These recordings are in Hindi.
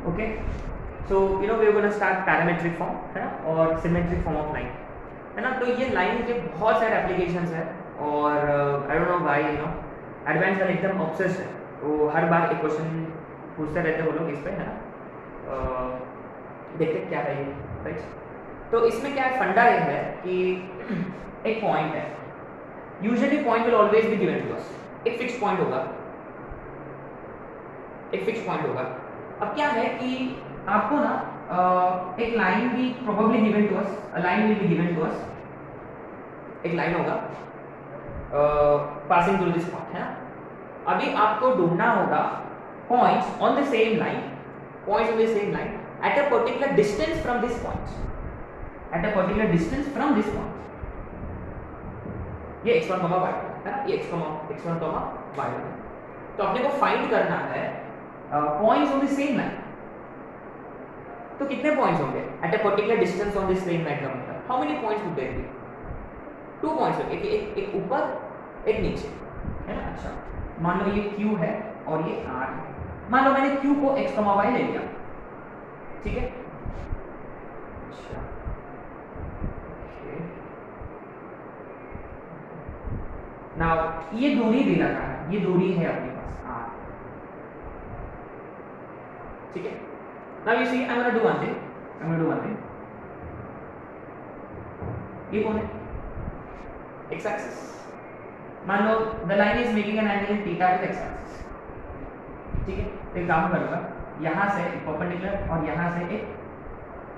Okay, so we are gonna start parametric form, है ना, और सिमेट्रिक फॉर्म ऑफ लाइन, है ना। तो ये लाइन के बहुत सारे एप्लीकेशंस हैं और I don't know why, advance वाले एकदम ऑब्सेस्ड है, वो हर बार एक क्वेश्चन पूछते रहते हैं वो लोग इस पे, है ना। देखते क्या है ये, राइट। तो इसमें क्या है, फंडा ये है कि एक पॉइंट है, usually point will always be given to us, एक फिक्स पॉइंट होगा, एक फिक्स पॉइंट होगा। अब क्या है कि आपको ना एक लाइन भी probably given to us, a line will be given to us, एक लाइन होगा पासिंग थ्रू दिस पॉइंट, है ना। अभी आपको ढूंढना होगा points on the same line, points on the same line at a particular distance from this point, at a particular distance from this point, ये x1 y है ना, ये x1 y है। तो अपने को फाइंड करना है points on the same line. तो कितने पॉइंट्स होंगे at a particular distance on this same line का मतलब how many points would there be? 2 points होंगे, एक ऊपर एक नीचे, है ना। अच्छा, मान लो ये q है और ये r है, मान लो मैंने q को x y ले लिया, ठीक है। अच्छा, नाउ ये दूरी दे रखा है, ये दूरी है अपने पास r, ठीक है। Now you see I am gonna do one thing, ये कौन है, x एक्सिस। मान लो the line is making an angle theta with x axis, ठीक है। तो एक काम करूंगा, यहाँ से एक परपेंडिकुलर और यहाँ से एक,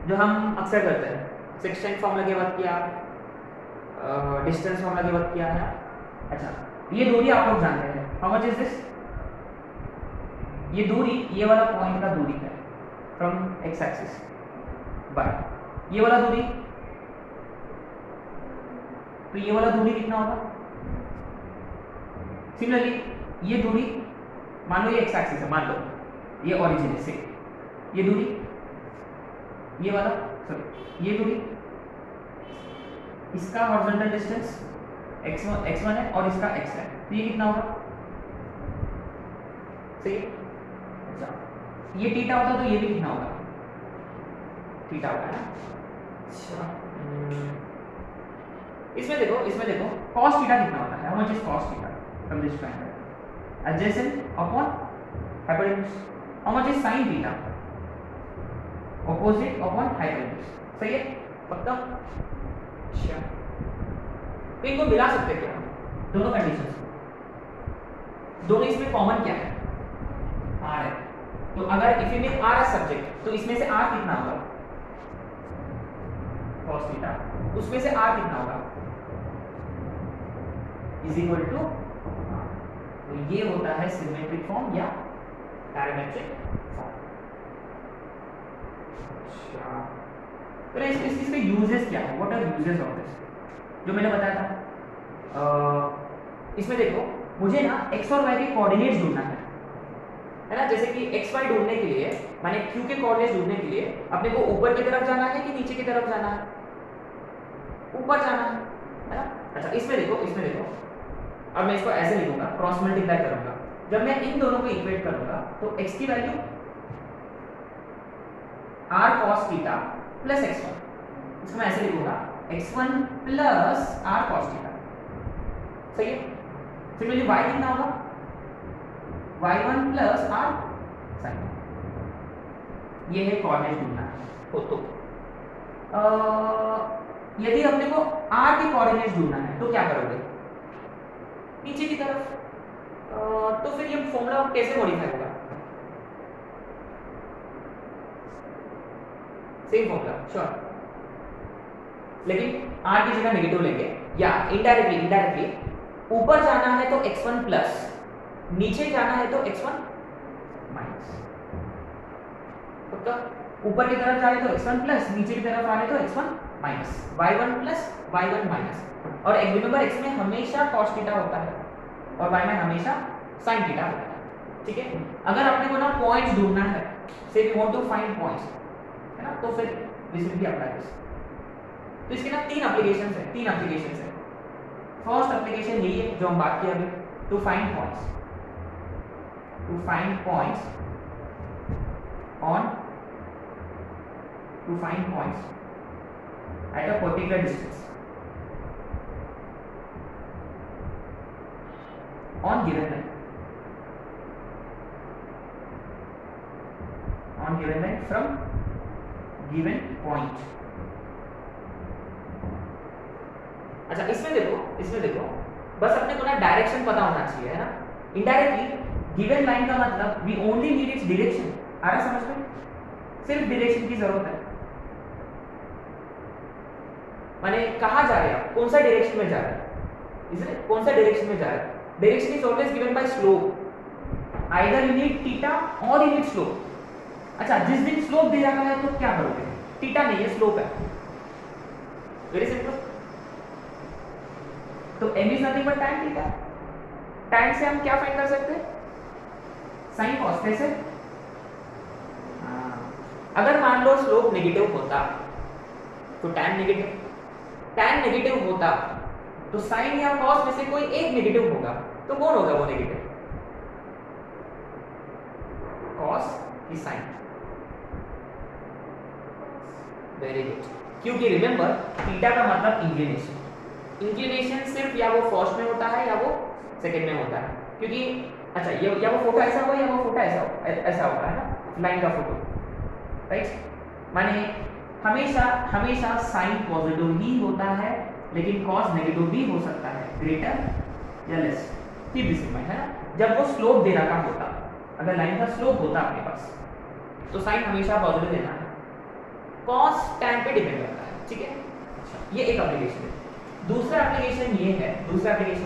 जो हम अक्सर करते हैं, सेक्शन फॉर्मूला के बाद किया, डिस्टेंस फॉर्मूला के बाद किया है। अच्छा, ये दूरी आप लोग जानते हैं, हाउ मच इज दिस, ये दूरी, ये वाला पॉइंट का दूरी है फ्रॉम एक्स एक्सिस बाय ये वाला दूरी, तो ये वाला दूरी कितना होगा। सिमिलरली ये दूरी, मान लो ये एक्स एक्सिस है, मान लो ये ओरिजिन है से, ये दूरी, ये वाला सॉरी ये दूरी, इसका हॉरिजॉन्टल डिस्टेंस x1 है और इसका x है, तो ये कितना होगा, सही है। अच्छा, ये थीटा होता तो ये भी कितना होगा, थीटा होगा ना। अच्छा, इसमें देखो cos थीटा कितना होता है, how much is cos theta from this triangle adjacent upon hypotenuse, how much is sin theta opposite upon hypotenuse, सही है, पक्का। अच्छा, तो इनको मिला सकते क्या दोनों कंडीशंस को, दोनों इसमें कॉमन क्या है, r है। तो अगर if you make r as subject, तो इसमें से r कितना होगा, cos थीटा, उसमें से r कितना होगा, इज इक्वल टू, तो ये होता है सिमेट्रिक फॉर्म या पैरामेट्रिक फॉर्म। अच्छा, तो इसके यूजेस क्या है, what are uses of this, जो मैंने बताया था। इसमें देखो, मुझे ना x और y के कोऑर्डिनेट्स ढूंढना है ना। जैसे कि x y ढूंढने के लिए, माने q के कोऑर्डिनेट्स ढूंढने के लिए अपने को ऊपर की तरफ जाना है कि नीचे की तरफ जाना है, ऊपर जाना है ना। अच्छा, इसमें देखो अब मैं इसको ऐसे लिखूंगा, क्रॉस मल्टीप्लाई करूंगा, जब मैं इन दोनों को इक्वेट करूंगा तो x की value r cos theta plus x1, इसको मैं ऐसे लिखूंगा x1 plus r cos theta, सही है। सिमिलरली y कितना होगा, y1 प्लस r sin, ये है कोऑर्डिनेट ढूंढना हो। तो यदि अपने को r के कोऑर्डिनेट्स ढूंढना है तो क्या करोगे, नीचे की तरफ, तो फिर ये फॉर्मूला कैसे मॉडिफाई होगा, सेम फॉर्मूला श्योर, लेकिन r की जगह नेगेटिव लेंगे, या इनडायरेक्टली ऊपर जाना है तो x1 प्लस, नीचे जाना है तो x1 माइनस, तो ऊपर की तरफ जाए तो x1 प्लस, नीचे की तरफ आने तो x1 minus, y1 plus y1 minus. और रिमेंबर x में हमेशा cos थीटा होता है और y में हमेशा sin थीटा होता है, ठीक है। अगर अपने को ना पॉइंट्स ढूंढना है, so we want to find points, है ना, तो फिर this will be apply this. तो इसके ना तीन एप्लीकेशंस है। फर्स्ट एप्लीकेशन यही है जो हम बात किए अभी, to find points on to find points at a particular distance on given line from given point. अच्छा इसमें देखो बस अपने को ना डायरेक्शन पता होना चाहिए, है ना। इनडायरेक्टली गिवन लाइन का मतलब we only need its direction. आ रहा समझ में? सिर्फ डायरेक्शन की जरूरत है। माने कहाँ जा रहे हैं आप, कौन सा डायरेक्शन में जा रहे हैं, इसलिए कौन सा डायरेक्शन में जा रहे हैं। Direction is always given by slope, either you need theta और यू नीड स्लोप। अच्छा, जिस दिन स्लोप दे रखा है तो क्या करोगे, थीटा नहीं है स्लोप है, वेरी सिंपल। तो m is nothing but tan theta. tan से हम क्या फाइंड कर सकते हैं, sin cos। कैसे, अगर मान लो स्लोप नेगेटिव होता तो tan नेगेटिव होता तो sin या cos में से कोई एक नेगेटिव होगा, तो कौन होगा वो नेगेटिव, cos की sin। वेरी गुड, क्योंकि रिमेंबर थीटा का मतलब इंक्लिनेशन सिर्फ या वो फर्स्ट में होता है या वो सेकंड में होता है, क्योंकि अच्छा ये या वो फोटो ऐसा होगा या वो फोटो ऐसा होगा, है ना, लाइन का फोटो, राइट। माने हमेशा साइन पॉजिटिव ही होता है, लेकिन कॉस नेगेटिव भी हो सकता है, ग्रेटर या less, keep this in mind, है ना। जब वो स्लोप दे रखा होता, अगर लाइन का स्लोप होता आपके पास, तो साइन हमेशा पॉजिटिव देना है, कॉस टैन पे डिपेंड करता है, ठीक है। ये एक एप्लीकेशन है। दूसरा एप्लीकेशन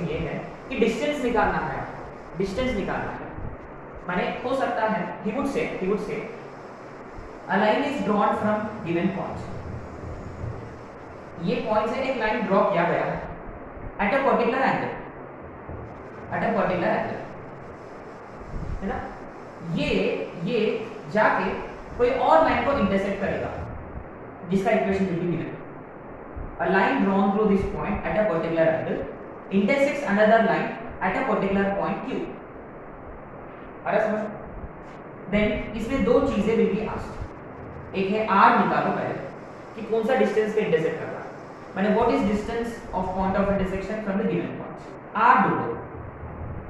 ये है कि डिस्टेंस निकालना है, माने हो सकता है he would say a line is drawn from given point। ये पॉइंट से एक लाइन ड्रॉ किया गया है at a particular angle, है ना। ये जाके कोई और लाइन को इंटरसेक्ट करेगा, जिसका equation will be given. A line drawn through this point at a particular angle intersects another line at a particular point Q। अरे समझ? Then इसमें दो चीजें will be asked। एक है R निकालो पहले कि कौन सा डिस्टेंस पे इंटरसेक्ट कर रहा है, माने what is distance of point of intersection from the given point। R ढूंढो,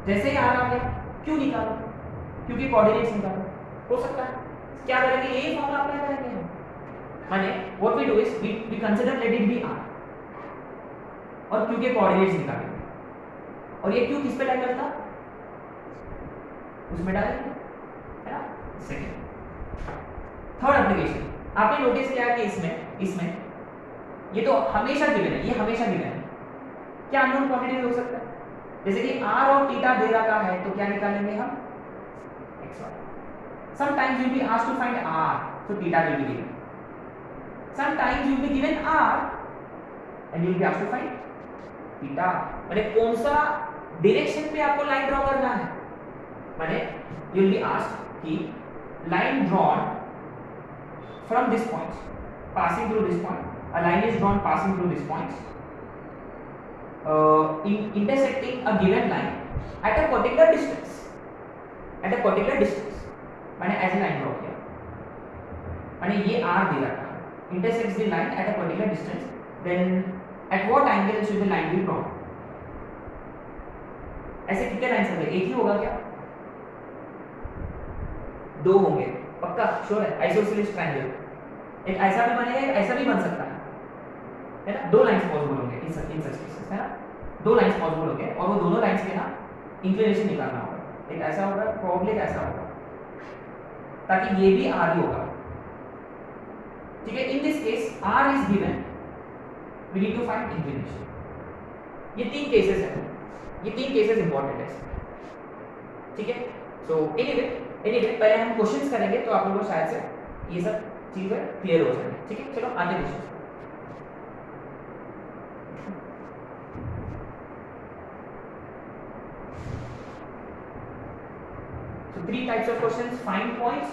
जैसे ही R आ गया Q निकालो, क्योंकि कोऑर्डिनेट्स निकालो। हो सकता है क्या करेंगे, यही फॉर्मूला अप्लाई करेंगे हम, माने what we do is we consider let it be r और q के कोऑर्डिनेट्स निकालेंगे, और ये q किस पे लाई करता, उसमें डालेंगे, है ना। सेकंड, थर्ड एप्लीकेशन आपने नोटिस किया कि इसमें ये तो हमेशा गिवन है, ये हमेशा गिवन है। क्या अननोन क्वांटिटी हो सकता है, जैसे कि r और थीटा दे रखा है तो क्या निकालेंगे हम, x1। sometimes you will be asked to find r, so theta will be given। sometimes you will be given r and you will be asked to find theta। माने कौन सा डायरेक्शन पे आपको लाइन ड्रॉ करना है, माने you will be asked कि line drawn from this point passing through this point, a line is drawn passing through this point intersecting a given line at a particular distance, माने ऐसे लाइन ड्रॉ किया, माने ये r दे रखा है, intersects the line at a particular distance, then at what angle should the line be drawn। ऐसे कितने लाइंस होंगे, एक ही होगा क्या, दो होंगे पक्का, श्योर है। आइसोसेलेस ट्रायंगल, एक ऐसा भी बनेगा, एक ऐसा भी बन सकता है ना। दो लाइंस पॉसिबल होंगे इन सच केसेस, है ना। दो लाइंस पॉसिबल होंगे और वो दोनों लाइंस के ना इंक्लिनेशन निकालना होगा, एक ऐसा होगा प्रोबब्ली एक ऐसा होगा, ताकि ये भी r ही होगा, ठीक है। In this case r is given, we need to find inclination. ये तीन केसेस हैं, ये तीन केसेस इंपॉर्टेंट है, ठीक है। सो एनीवे पहले हम क्वेश्चंस करेंगे तो आप लोगों को शायद से ये सब चीजें क्लियर हो जाएंगी, ठीक है। चलो आगे question. So 3 types of questions: find points,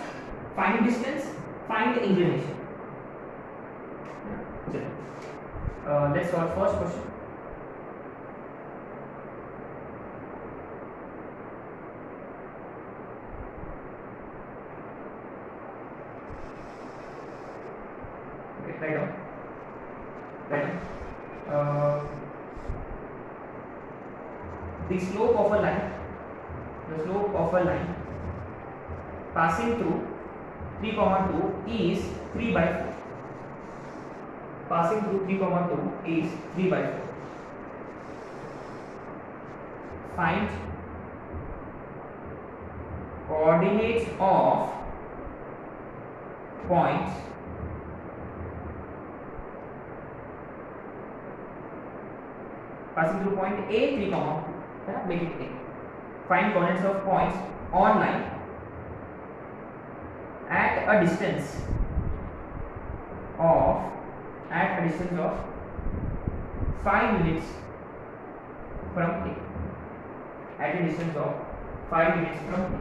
find distance, find inclination। Let's solve first question। Write down the slope of a line passing through 3,2 is 3 by 4. Passing through 3,2 is 3 by 4. Find coordinates of points passing through point A 3,2. Make it A. Find coordinates of points on line at a distance of 5 units from A. At a distance of 5 units from A.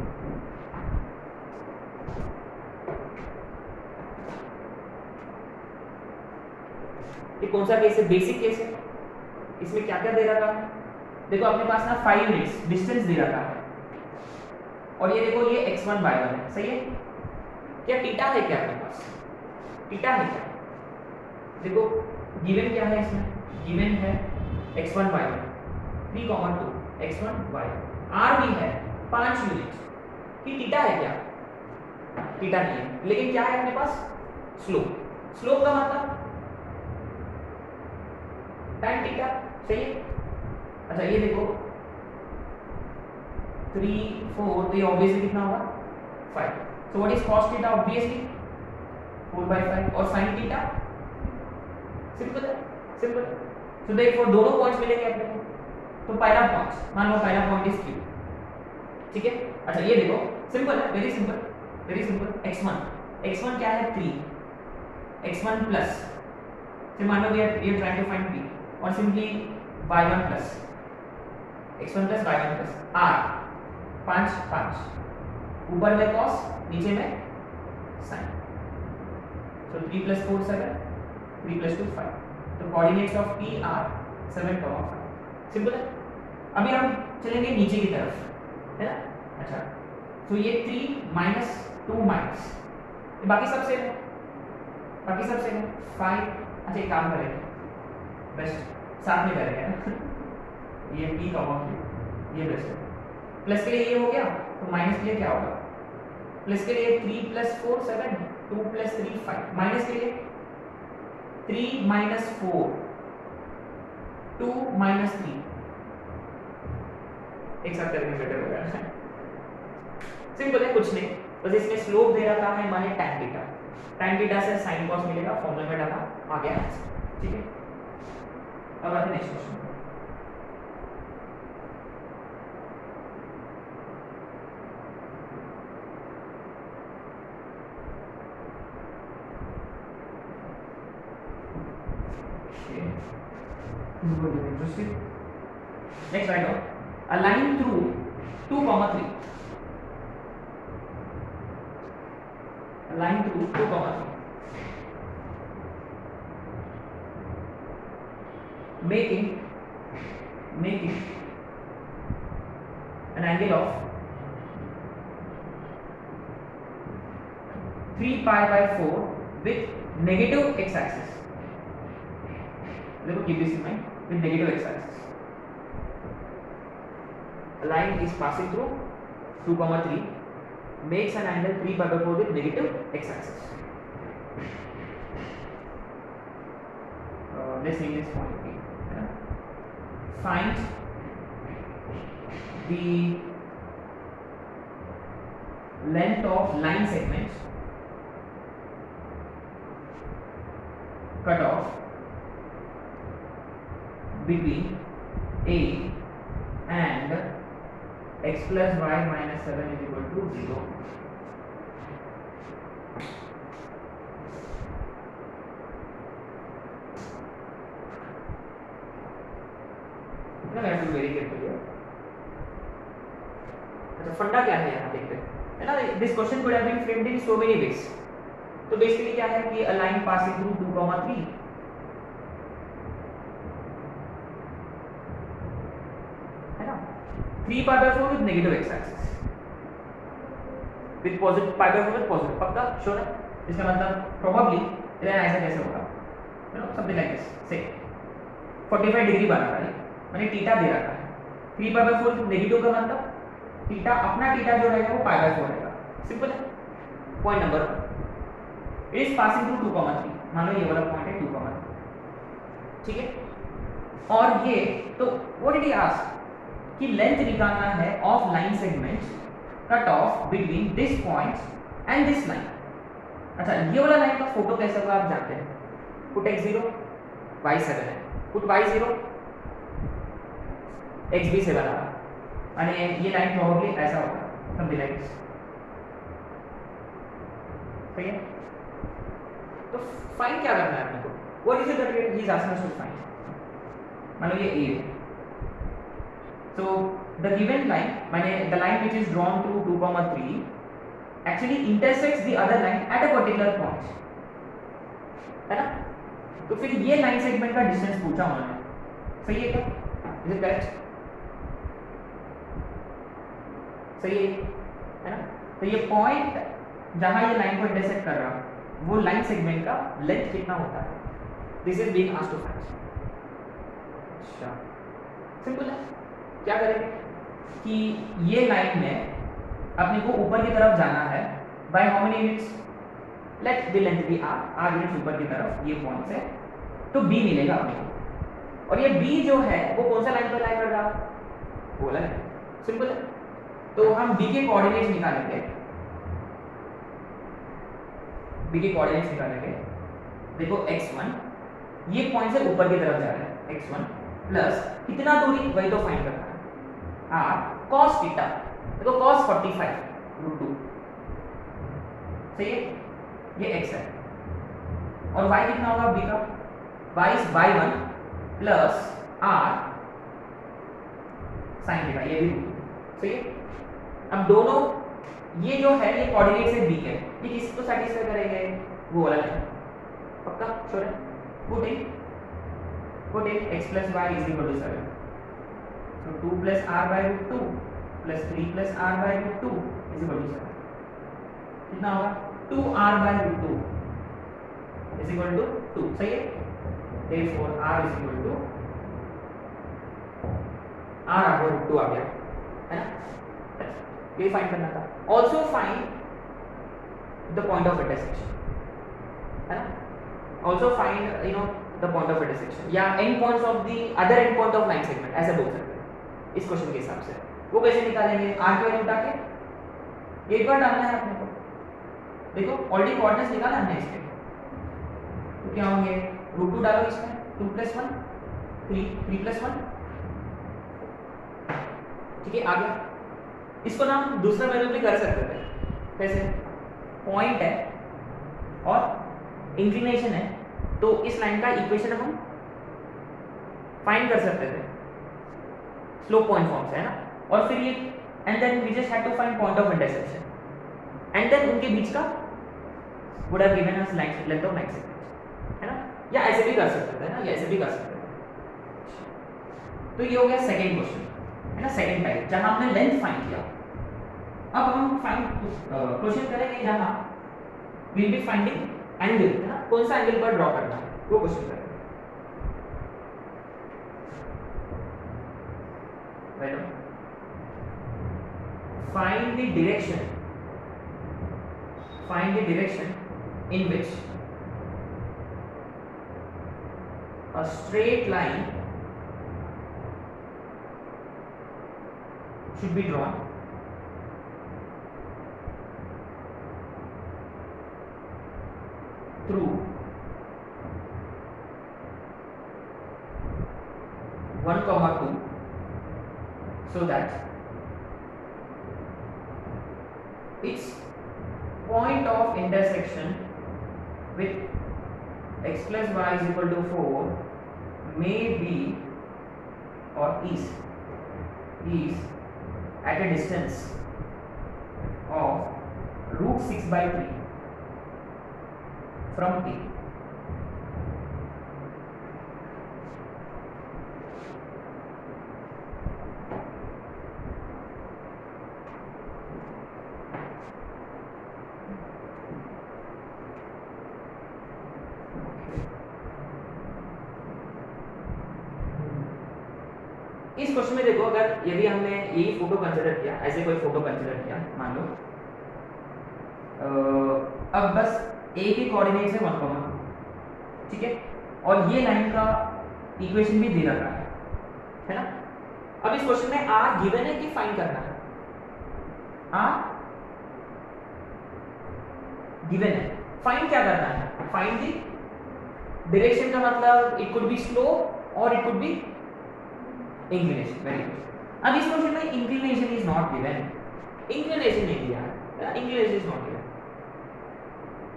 ये कौन सा केस है? बेसिक केस है। इसमें क्या क्या दे रखा है? देखो अपने पास ना 5 यूनिट्स डिस्टेंस दे रखा है और ये देखो ये x1 y1 है, सही है? क्या थीटा है क्या अपने पास? थीटा है क्या? देखो गिवन क्या है इसमें? गिवन है x1 y1 3,2 x1 y1 r भी है 5 यूनिट की। थीटा है क्या? थीटा नहीं है, लेकिन क्या है अपने पास? स्लोप। स्लोप का मतलब tan थीटा, सही है? अच्छा ये देखो 3 4 तो ये ऑब्वियसली कितना होगा? 5। So what is cos theta? Obviously 4/5 और sin थीटा सिंपल है, सिंपल। सो देयरफॉर दोनों पॉइंट्स मिलेंगे अपने को। तो पहला पॉइंट मान लो पहला पॉइंट इज Q, ठीक है? अच्छा ये देखो सिंपल है, very simple, very simple. x1 क्या है? 3 x1 प्लस फिर मान लो we are trying to find p और simply y1 plus x1 plus y1 plus r 5 ऊपर में cos नीचे में sin। सो 3 + 4 7 3 + 2 5। तो coordinates of p are 7, 5। Simple है। अभी हम चलेंगे नीचे की तरफ, है ना? अच्छा तो ये 3 - 2 माइनस बाकी सब सेम है, बाकी सब सेम है 5। अच्छा एक काम करेंगे बेस्ट साथ में करेंगे ना ये p कॉमा q ये बेस्ट है। प्लस के लिए ये हो गया तो माइनस के लिए क्या होगा? प्लस के लिए 3 + 4 7 2 + 3 5। माइनस के लिए 3 - 4 2 - 3। एक साथ करेंगे बेटर होगा। सिंपल है, कुछ नहीं, बस इसमें स्लोप दे रखा है माने tan थीटा। tan थीटा से sin cos मिलेगा, फॉर्मूला में डाला आ गया, ठीक है? अब आते हैं next question. Interesting. Next write down a line through 2, 3. A line through 2, 3. Making an angle of 3π/4 with negative x-axis. Let me keep this in mind, with negative x-axis. A line is passing through 2, 3, makes an angle 3π/4 with negative x-axis. Let's name this point P. Find the length of line segment cut off between A and x + y - 7 = 0. Now we have to be very careful here. अच्छा फंडा क्या है यहाँ देखते हैं, है ना? This question could have been framed in so many ways. तो बेसिकली क्या है कि a line passing through 2, 3 है ना, 3π/4 with negative x-axis with positive π/4 with positive। पक्का श्योर है? इसका मतलब प्रोबेबली ऐसा कैसे होगा? समथिंग लाइक दिस से 45 डिग्री बना रहा है, मैंने थीटा दे रखा है 3π/4 नेगेटिव का मतलब थीटा अपना थीटा जो रहेगा वो π/4 रहेगा, सिंपल है। Point number 1 is passing through 2,3, मान लो ये वाला पॉइंट है 2,3, ठीक है। और ये तो व्हाट डिड ही आस्क कि लेंथ निकालना है of line segment cut off between this point and this line. अच्छा ये वाला लाइन का फोटो कैसे होगा आप जानते हैं, पुट x0 y7 है, पुट y0 x भी 7 आ रहा है, ये लाइन प्रोबेबली ऐसा होगा, समथिंग लाइक दिस, सही है। तो फाइंड क्या करना है अपने को, what is it that he is asking us to find. मान लो ये a है, so the given line माने the line which is drawn to 2,3 actually intersects the other line at a particular point, है ना। तो फिर ये लाइन सेगमेंट का डिस्टेंस पूछा उन्होंने, सही है क्या, इज इट करेक्ट, सही है ना। तो ये पॉइंट जहां ये लाइन को इंटरसेक्ट कर रहा वो लाइन सेगमेंट का लेंथ कितना होता है, this is being asked to find. अच्छा सिंपल है, क्या करेंगे कि ये लाइन में अपने को ऊपर की तरफ जाना है by how many units, let the length be r units ऊपर की तरफ ये पॉइंट से, तो b मिलेगा अपने को। और ये b जो है वो कौन सा लाइन पर लाई कर रहा, वो वाला है, सिंपल है। तो हम b के कोऑर्डिनेट्स निकालेंगे, b के कोऑर्डिनेट्स निकालेंगे, देखो x1 ये पॉइंट से ऊपर की तरफ जा रहा है, x1 प्लस कितना दूरी वही तो फाइंड करना है, r cos थीटा, देखो cos 45 √2, सही है, ये x है। और y कितना होगा b का, y is y1 plus r sin theta, ये भी सही है। अब दोनों ये जो है ये कोऑर्डिनेट से b है, ये किसको सैटिस्फाई करेंगे, वो वाला है, पक्का श्योर है। Put in x plus y is equal to 7, so 2 plus r by √2 plus 3 plus r by √2 is equal to 7, कितना होगा 2r by √2 is equal to 2, सही है। therefore r is equal to r आपको √2 आ गया, है ना, ये फाइंड करना था। Also find the point of intersection, है ना, also find you know the point of intersection या end points of the other end point of line segment, ऐसे बोल सकते हैं इस क्वेश्चन के हिसाब से। वो कैसे निकालेंगे, r की वैल्यू उठा के एक बार डालना है अपने को, देखो ऑलरेडी कोऑर्डिनेट्स निकाला हमने इसके, तो क्या होंगे √2 डालो इसमें, 2 + 1 3 3 + 1, ठीक है आ गया। इसको ना हम दूसरा वैल्यू भी कर सकते थे, कैसे, पॉइंट है और इंक्लिनेशन है, तो इस लाइन का इक्वेशन हम फाइंड कर सकते थे स्लोप पॉइंट फॉर्म से, है ना। और फिर ये and then we just had to find point of intersection and then उनके बीच का would have given us line length of line segment, है ना, या ऐसे भी कर सकते थे ना, या ऐसे भी कर सकते थे। तो ये हो गया सेकंड क्वेश्चन, है ना, सेकंड टाइप जहां हमने लेंथ फाइंड किया। अब हम फाइंड क्वेश्चन करेंगे जहां we will be finding angle, है ना, कौन सा एंगल पर ड्रॉ करना है वो क्वेश्चन करेंगे। Well find the direction in which a straight line should be drawn through 1, 2 so that its point of intersection with x plus y is equal to 4 may be or is at a distance of √6/3 from P. Question में देखो, अगर यदि हमने यही फोटो कंसिडर किया, ऐसे कोई फोटो कंसिडर किया मान लो, अब बस ए के कोऑर्डिनेट्स है 1, ठीक है, और ये लाइन का इक्वेशन भी दे रखा है ना। अब इस क्वेश्चन में आर गिवन है कि फाइंड करना है, आर गिवन है, फाइंड क्या करना है, फाइंड दी डायरेक्शन का मतलब इट कुड बी स्लो और it could be inclination. Very good. अब इस क्वेश्चन में inclination is not given, inclination नहीं दिया है, इंक्लिनेशन इज नॉट गिवन।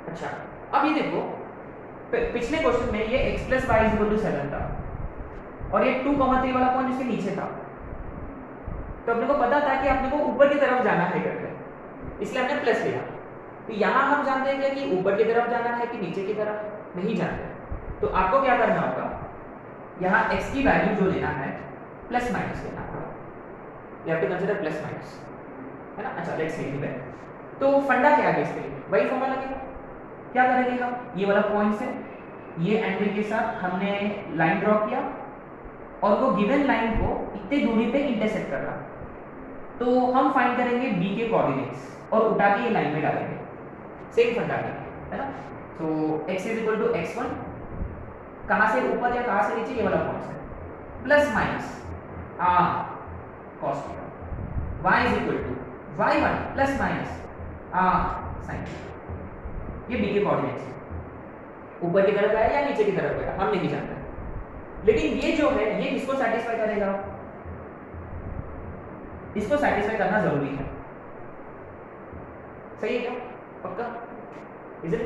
अच्छा, अब ये देखो पिछले क्वेश्चन में ये x + y = 7 था और ये 2, 3 वाला पॉइंट इसके नीचे था, तो अपने को पता था कि अपने को ऊपर की तरफ जाना है करके, इसलिए हमने प्लस लिया। तो यहाँ हम जानते हैं कि ऊपर की तरफ जाना है कि नीचे की तरफ, नहीं जानते। तो आपको क्या करना होगा, यहाँ x की वैल्यू जो लेना है प्लस माइनस लेना होगा, you have to consider plus minus, है ना। अच्छा, लेट्स सी इट। तो फंडा क्या है इसके लिए, वही फॉर्मूला लगेगा। क्या करेंगे हम, ये वाला पॉइंट से ये एंगल के साथ हमने लाइन ड्रॉ किया और वो गिवन लाइन को इतने दूरी पे इंटरसेक्ट करना, तो हम फाइंड करेंगे b के कोऑर्डिनेट्स और उठा के ये लाइन में डालेंगे, सेम फंडा है ना। तो x = x1, कहाँ से ऊपर या कहाँ से नीचे, ये वाला पॉइंट है, plus minus r cos theta, y = y1 plus minus r sin theta. ये b के कोऑर्डिनेट्स है, ऊपर की तरफ गया या नीचे की तरफ गया हम नहीं जानते, लेकिन ये जो है ये किसको सेटिस्फाई करेगा, इसको सेटिस्फाई करना जरूरी है। सही है क्या, पक्का, इज इट?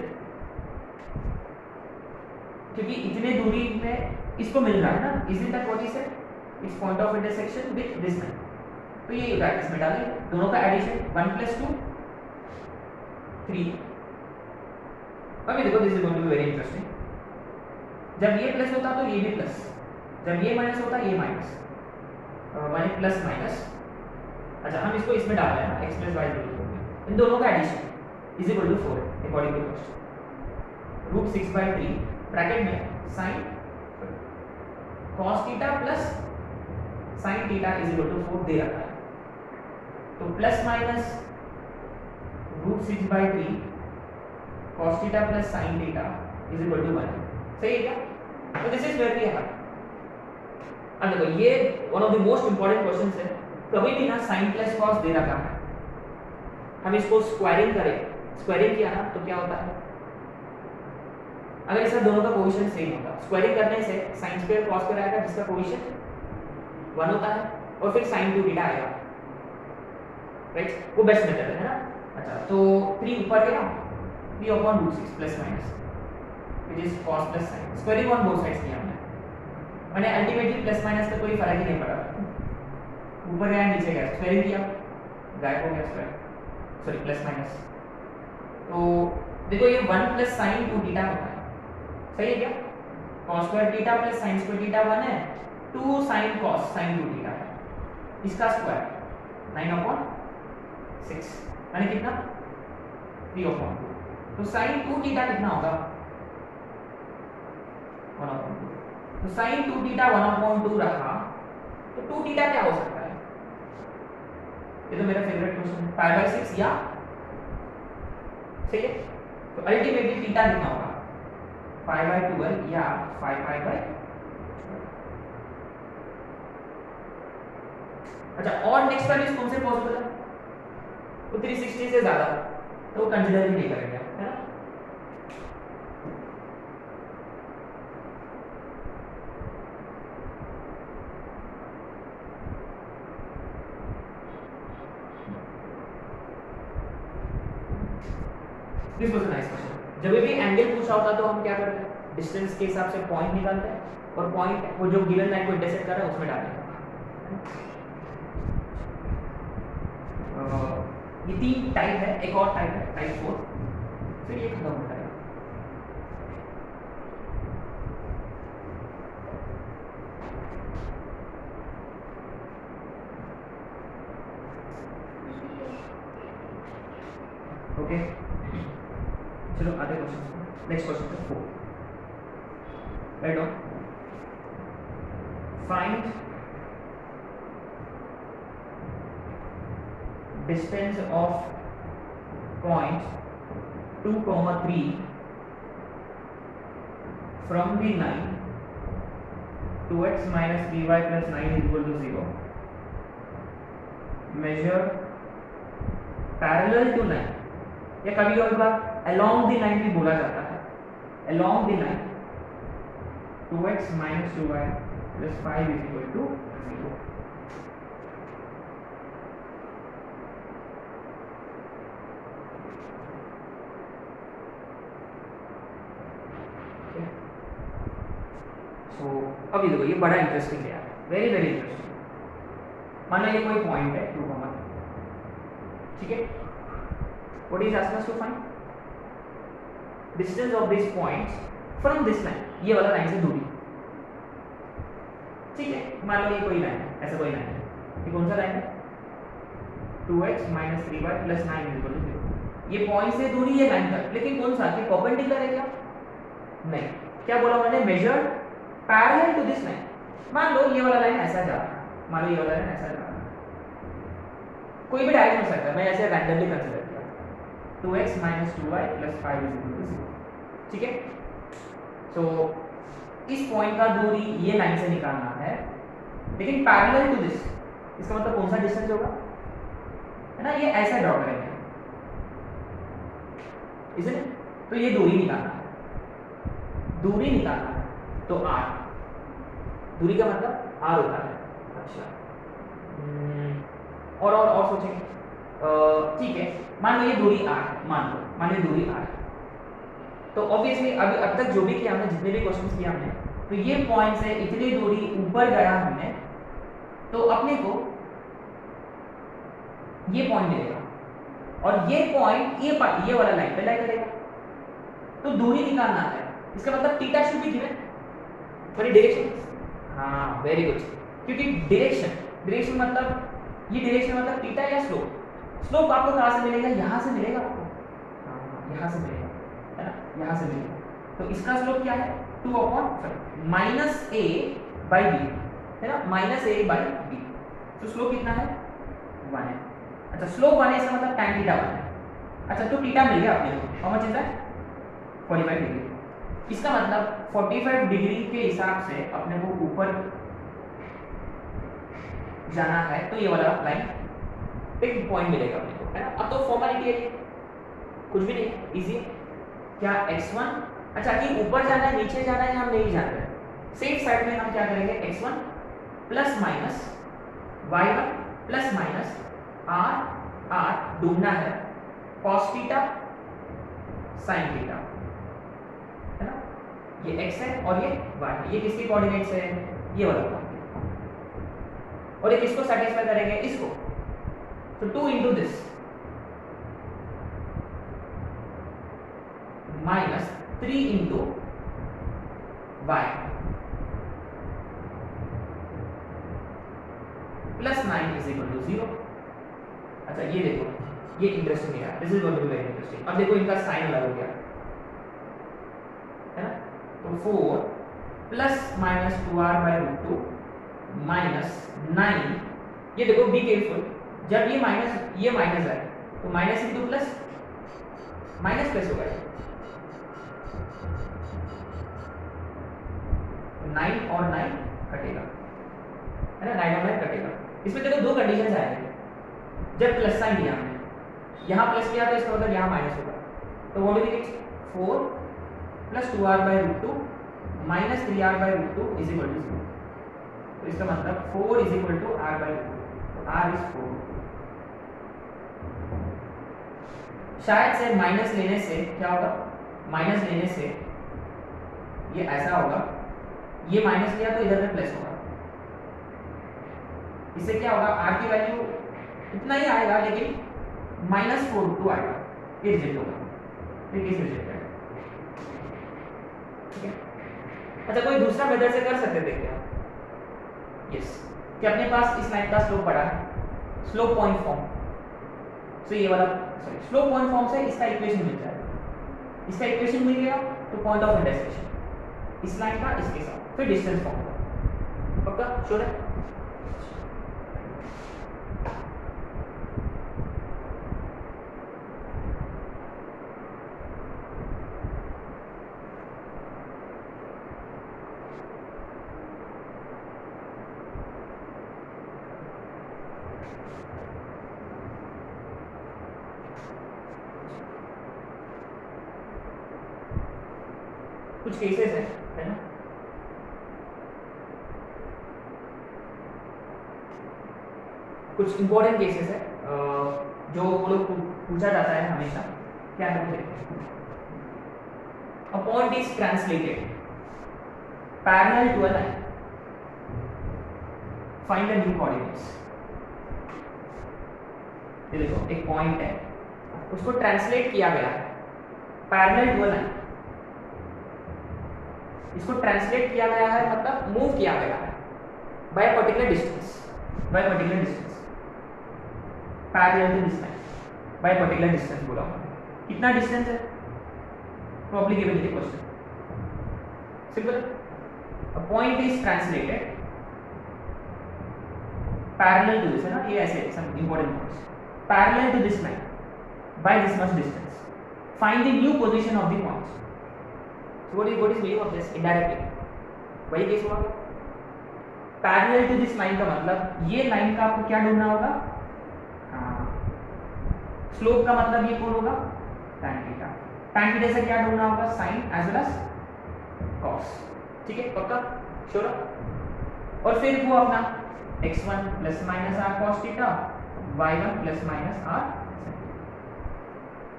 क्योंकि इतने दूरी में इसको मिल रहा है ना, is it that what is it, it's point of intersection with this line. तो ये ब्रैकेट्स में डालेंगे, दोनों का एडिशन 1 + 2 3। अभी देखो, this is going to be very interesting. जब ये प्लस होता तो ये भी प्लस, जब ये माइनस होता ये माइनस, माने प्लस माइनस। अच्छा, हम इसको इसमें डाल रहे हैं ना, x + y = 4, इन दोनों का addition = 4 according to question. √6/3 bracket में sin cos theta plus sin theta = 4 दे रखा है, तो plus minus √6/3 cos theta plus sin theta = 1। सही है क्या? तो this is where we are. अब देखो, ये one of the most important questions है। कभी भी ना sin + cos दे रखा है, हम इसको स्क्वायरिंग करें, स्क्वायरिंग किया ना तो क्या होता है, अगर इसका दोनों का कोएफिशिएंट सेम होता, स्क्वायरिंग करने से sin² cos² आएगा जिसका कोएफिशिएंट 1 होता है, और फिर sin 2 थीटा आएगा, राइट, वो बेस्ट मेथड है ना। अच्छा, तो 3 ऊपर के ना 3/√6 plus minus which is cos plus sin, squaring on both sides किया हमने, मैंने अल्टीमेटली प्लस माइनस का कोई फर्क ही नहीं पड़ा, ऊपर गया नीचे गया, स्क्वायरिंग किया गायब हो गया स्क्वायर, सॉरी प्लस माइनस। तो देखो ये 1 + sin 2 थीटा होता है, सही है क्या, cos² theta plus sin² theta 1 है, 2 sin cos sin 2 थीटा है, इसका स्क्वायर 9/6, मैंने कितना 3/2, तो sin 2 थीटा कितना होगा 1/2, तो sin 2 थीटा 1/2 रहा, तो 2 थीटा क्या हो सकता है, ये तो मेरा फेवरेट क्वेश्चन है, π/6 या, सही है, तो अल्टीमेटली थीटा कितना होगा π/12 या 5π/12। अच्छा, और नेक्स्ट वैल्यूज कौन से पॉसिबल है, तो 360 से ज्यादा तो कंसीडर ही नहीं करेंगे, है ना। This was a nice question. जब भी एंगल पूछा होता तो हम क्या करते हैं, डिस्टेंस के हिसाब से पॉइंट निकालते हैं और पॉइंट वो जो गिवन लाइन को इंटरसेक्ट कर रहा है उसमें डालते हैं। ये 3 टाइप है, एक और टाइप है टाइप 4, फिर ये खत्म होता है। ओके, चलो आगे क्वेश्चन, नेक्स्ट क्वेश्चन है 4, right on, find distance of point 2,3 from the line 2x minus 3y plus 9 is equal to 0 measure parallel to line या कभी कभी बार along the line भी बोला जाता है along the line 2x minus 2y plus 5 is equal to 0 तो अभी देखो ये बड़ा इंटरेस्टिंग है यार वेरी वेरी इंटरेस्टिंग मान लो ये कोई पॉइंट है 2, ठीक है what is asked us to find distance of this points from this line ये वाला लाइन से दूरी ठीक है मान लो ये कोई लाइन है ऐसा कोई लाइन है ये कौन सा लाइन है 2x minus 3y plus 9 is equal to 0 ये पॉइंट से दूरी है लाइन तक लेकिन कौन सा कि परपेंडिकुलर है क्या नहीं क्या बोला मैंने measured parallel to this line मान लो ये वाला लाइन ऐसा जा रहा है मान लो ये वाला लाइन ऐसा जा रहा है कोई भी डायरेक्शन हो सकता है मैं ऐसे रैंडमली कंसीडर किया 2x minus 2y plus 5 is equal to 0 ठीक है सो इस पॉइंट का दूरी ये लाइन से निकालना है लेकिन पैरेलल टू दिस इसका मतलब कौन सा डिस्टेंस होगा है ना ये ऐसा ड्रॉ करेंगे इसलिए तो ये दूरी निकालना है दूरी निकालना है तो r दूरी का मतलब r होता है अच्छा और सोचेंगे ठीक है मान लो ये दूरी r है मान लो दूरी r तो ऑब्वियसली अब तक जो भी किया हमने जितने भी क्वेश्चंस किए हमने तो ये पॉइंट से इतनी दूरी ऊपर गया हमने तो अपने को ये पॉइंट मिलेगा और ये पॉइंट ये वाला लाइन पे लाई करेगा तो दूरी निकालना है इसका मतलब theta should be given for direction हाँ वेरी गुड क्योंकि डायरेक्शन मतलब ये डायरेक्शन मतलब थीटा या स्लोप आपको कहां से मिलेगा यहां से मिलेगा आपको यहां से मिलेगा है ना यहां से मिलेगा तो इसका स्लोप क्या है 2/- माइनस a बाई बी है ना माइनस a बाई बी तो स्लोप कितना है 1 है अच्छा स्लोप 1 है इसका मतलब tan थीटा 1 है अच्छा तो थीटा मिल गया अपने को how much is that 45 degree इसका मतलब 45 डिग्री के हिसाब से अपने को ऊपर जाना है तो ये वाला लाइन एक पॉइंट मिलेगा अपने को है ना अब तो फॉर्मेलिटी है कुछ भी नहीं इजी क्या x1 अच्छा कि ऊपर जाना है नीचे जाना है हम नहीं जान रहे सेफ साइड में हम क्या करेंगे x1 plus minus y1 plus minus r ढूंढना है cos थीटा sin थीटा है ना ये x है और ये y है ये किसके कोऑर्डिनेट्स है ये वाला कोऑर्डिनेट और ये किसको सैटिस्फाई करेंगे इसको तो 2 into this minus 3 into y plus 9 is equal to 0 अच्छा ये देखो ये इंटरेस्टिंग है this is going to be very interesting अब देखो इनका साइन अलग हो गया है ना तो 4 plus minus 2r by root 2 minus 9 ये देखो बी केयरफुल जब ये माइनस है तो minus into plus minus plus होगा 9 और 9 कटेगा है ना 9 और 9 कटेगा इसमें देखो दो कंडीशंस आएंगे जब प्लस साइन दिया हमने यहाँ प्लस किया तो इसका मतलब यहाँ माइनस होगा तो what will it 4 plus 2r by root 2 minus 3r by root 2 is equal to 0 तो इसका मतलब 4 is equal to r by root 2 तो r इज 4 शायद से माइनस लेने से क्या होगा माइनस लेने से ये ऐसा होगा ये माइनस लिया तो इधर में प्लस होगा इससे क्या होगा r की वैल्यू इतना ही आएगा लेकिन -4 आएगा ये रिजल्ट होगा ये किस रिजल्ट है ठीक है अच्छा कोई दूसरा मेथड से कर सकते थे क्या यस कि अपने पास इस लाइन का स्लोप पड़ा है स्लोप पॉइंट फॉर्म तो ये वाला सॉरी स्लोप पॉइंट फॉर्म से इसका इक्वेशन मिल जाएगा इसका इक्वेशन मिल गया तो पॉइंट ऑफ इंटरसेक्शन इस लाइन का इसके साथ फिर डिस्टेंस फॉर्म होगा पक्का श्योर है कुछ केसेस है ना, कुछ इंपॉर्टेंट केसेस है जो वो लोग पूछा जाता है हमेशा। क्या है वो देखते हैं। A point is translated parallel to a line. Find the new coordinates. ये देखो एक पॉइंट है, उसको ट्रांसलेट किया गया है पैरेलल टू अ लाइन। इसको ट्रांसलेट किया गया है मतलब मूव किया गया है by particular distance, by particular distance, parallel to this line by particular distance बोला हूं। कितना डिस्टेंस है, probably given in the question. Simple. A point is translated parallel to this, है ना, ये ऐसे some important points. Parallel to this line by this much distance. Find the new position of the points. So what is meaning of this? Indirectly. वही केस हुआ। Parallel to this line का मतलब ये लाइन का आपको क्या ढूंढना होगा? स्लोप का मतलब ये कौन होगा? tan theta. tan थीटा से क्या ढूंढना होगा? sin as well as cos। ठीक है, पक्का, श्योर। और फिर वो अपना x1 plus minus r cos theta, y1 plus minus r,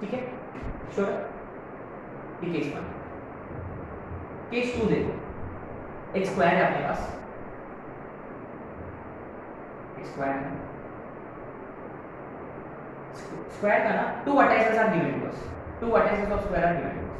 ठीक है, श्योर। ये केस 1। केस 2 देखो, एक स्क्वायर है अपने पास, स्क्वायर है, स्क्वायर का ना 2 vertices are given to us, 2 vertices of square are given to us।